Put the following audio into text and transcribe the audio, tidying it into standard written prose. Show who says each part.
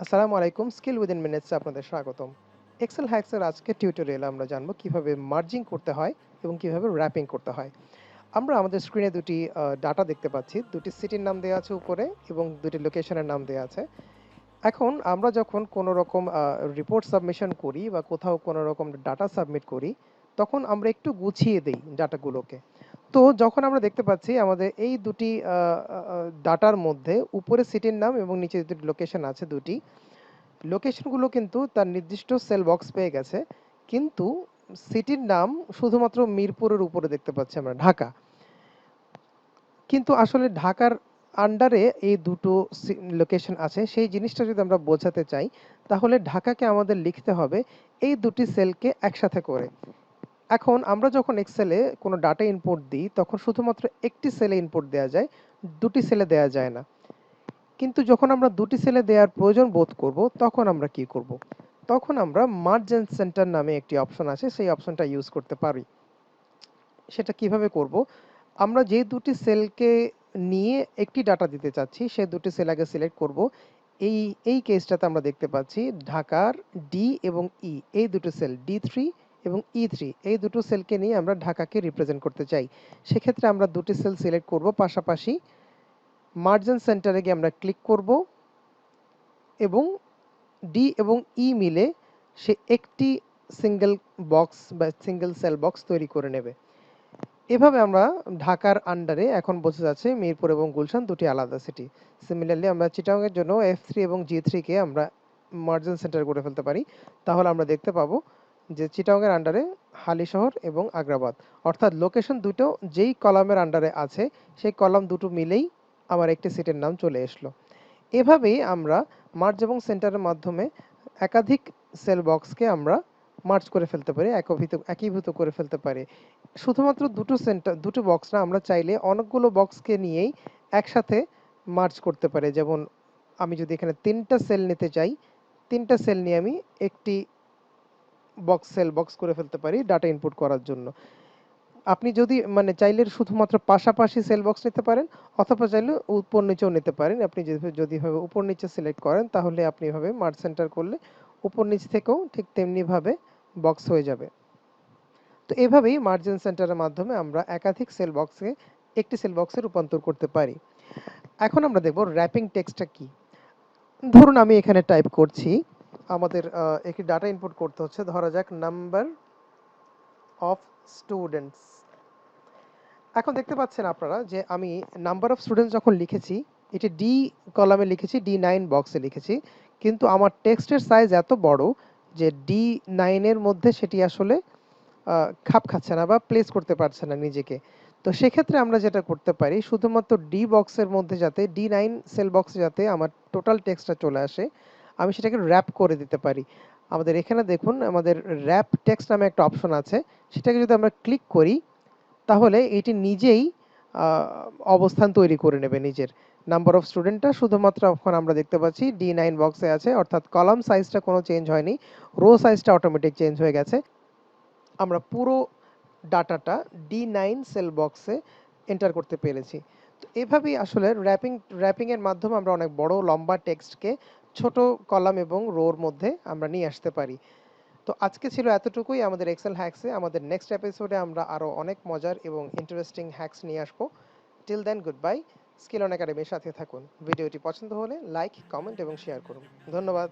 Speaker 1: আসসালামু আলাইকুম, skill within মিনিটসে আপনাদের স্বাগতম। এক্সেল হ্যাকসের আজকের টিউটোরিয়ালে আমরা জানবো কিভাবে মার্জিং করতে হয় এবং কিভাবে র্যাপিং করতে হয়। আমরা আমাদের স্ক্রিনে দুটি ডাটা দেখতে পাচ্ছি। দুটি সিটির নাম দেওয়া আছে উপরে এবং দুটি লোকেশনের নাম দেওয়া আছে। এখন আমরা যখন কোনো রকম রিপোর্ট সাবমিশন করি বা কোথাও কোনো রকম ডাটা সাবমিট করি, তখন আমরা একটু গুছিয়ে দেই ডাটাগুলোকে। তো যখন আমরা দেখতে পাচ্ছি আমাদের এই দুটি ডাটার মধ্যে উপরে সিটির নাম এবং নিচে দুটি লোকেশন আছে দুটি। লোকেশনগুলো কিন্তু তার নির্দিষ্ট সেল বক্স পেয়ে গেছে, কিন্তু সিটির নাম শুধুমাত্র মিরপুরের উপরে দেখতে পাচ্ছি আমরা, ঢাকা। কিন্তু আসলে ঢাকার আন্ডারে এই দুটো লোকেশন আছে, সেই জিনিসটা যদি আমরা বোঝাতে চাই তাহলে ঢাকাকে আমাদের লিখতে হবে এই দুটি সেলকে একসাথে করে। এখন আমরা যখন এক্সেলে কোনো ডাটা ইনপুট দিই তখন শুধুমাত্র একটি সেলে ইনপুট দেওয়া যায়, দুটি সেলে দেওয়া যায় না। কিন্তু যখন আমরা দুটি সেলে দেওয়ার প্রয়োজন বোধ করব তখন আমরা কি করব? তখন আমরা মার্জ এন্ড সেন্টার নামে একটি অপশন আছে, সেই অপশনটা ইউজ করতে পারি। সেটা কিভাবে করব? আমরা যে দুটি সেলকে নিয়ে একটি ডাটা দিতে চাচ্ছি সেই দুটি সেল আগে সিলেক্ট করব। এই কেসটাতে আমরা দেখতে পাচ্ছি ঢাকার ডি এবং ই, এই দুটো সেল D3 এবং E3, এই দুটো সেলকে নিয়ে আমরা ঢাকাকে রিপ্রেজেন্ট করতে চাই। সেক্ষেত্রে আমরা দুটি সেল সিলেক্ট করব পাশাপাশি, মার্জিন সেন্টারে গিয়ে আমরা ক্লিক করব এবং ডি এবং ই মিলে সে একটি সিঙ্গেল বক্স বা সিঙ্গেল সেল বক্স তৈরি করে নেবে। এভাবে আমরা ঢাকার আন্ডারে এখন বোঝা যাচ্ছে মিরপুর এবং গুলশান দুটি আলাদা সিটি। সিমিলারলি আমরা চিটাগংয়ের জন্য F3 এবং G3 কে আমরা মার্জিন সেন্টার করে ফেলতে পারি। তাহলে আমরা দেখতে পাবো যে চিটাগংয়ের আন্ডারে হালিশহর এবং আগ্রাবাদ, অর্থাৎ লোকেশন দুটো যেই কলামের আন্ডারে আছে সেই কলাম দুটো মিলেই আমার একটি সিটির নাম চলে আসলো। এভাবেই আমরা মার্জ এবং সেন্টারের মাধ্যমে একাধিক সেল বক্সকে আমরা মার্জ করে ফেলতে পারি, একীভূত করে ফেলতে পারি। শুধুমাত্র দুটো বক্স না, আমরা চাইলে অনেকগুলো বক্সকে নিয়েই একসাথে মার্জ করতে পারি। যেমন আমি যদি এখানে 3টা সেল নিতে চাই, 3টা সেল নিয়ে আমি একটি সেল বক্স করে ফেলতে পারি ডাটা ইনপুট করার জন্য। আপনি যদি চাইলে শুধুমাত্র পাশাপাশি সেল বক্স নিতে পারেন, অথবা চাইলে উপর নিচেও নিতে পারেন। আপনি যদি ভাবে উপর নিচে সিলেক্ট করেন তাহলে আপনি এভাবে মার্জ সেন্টার করলে উপর নিচ থেকেও ঠিক তেমনি ভাবে বক্স হয়ে যাবে। তো এভাবেই মার্জিন সেন্টারের মাধ্যমে আমরা একাধিক সেল বক্সকে একটি সেল বক্সে রূপান্তর করতে পারি। এখন আমরা দেখব র্যাপিং টেক্সটটা কি। ধরুন আমি এখানে টাইপ করছি, আমাদের একটি ডাটা ইনপুট করতে হচ্ছে, ধরা যাক নাম্বার অফ স্টুডেন্টস। এখন দেখতে পাচ্ছেন আপনারা যে আমি নাম্বার অফ স্টুডেন্টস যখন লিখেছি, এটি ডি কলামে লিখেছি, D9 বক্সে লিখেছি, কিন্তু আমার টেক্সটের সাইজ এত বড় যে D9 এর মধ্যে সেটি আসলে খাপ খাচ্ছে না বা প্লেস করতে পারছে না নিজেকে। তো সেক্ষেত্রে আমরা যেটা করতে পারি, শুধুমাত্র ডি বক্সের মধ্যে যাতে D9 সেল বক্সে যাতে আমার টোটাল টেক্সটটা চলে আসে, আমি সেটাকে র্যাপ করে দিতে পারি। আমাদের এখানে দেখুন আমাদের র্যাপ টেক্সট নামে একটা অপশন আছে, সেটাকে যদি আমরা ক্লিক করি তাহলে এটি নিজেই অবস্থান তৈরি করে নেবে নিজের। নাম্বার অফ স্টুডেন্টটা শুধুমাত্র এখন আমরা দেখতে পাচ্ছি D9 বক্সে আছে, অর্থাৎ কলাম সাইজটা কোনো চেঞ্জ হয়নি, রো সাইজটা অটোমেটিক চেঞ্জ হয়ে গেছে। আমরা পুরো ডাটাটা D9 সেল বক্সে এন্টার করতে পেরেছি। তো এভাবেই আসলে র্যাপিংয়ের মাধ্যমে আমরা অনেক বড় লম্বা টেক্সটকে ছোট কলাম এবং রোর মধ্যে আমরা নিয়ে আসতে পারি। তো আজকে ছিল এতটুকুই আমাদের এক্সেল হ্যাকসে। আমাদের নেক্সট এপিসোডে আমরা আরও অনেক মজার এবং ইন্টারেস্টিং হ্যাকস নিয়ে আসবো। Till then, good bye. Skill on একাডেমির সাথে থাকুন। ভিডিওটি পছন্দ হলে লাইক, কমেন্ট এবং শেয়ার করুন। ধন্যবাদ।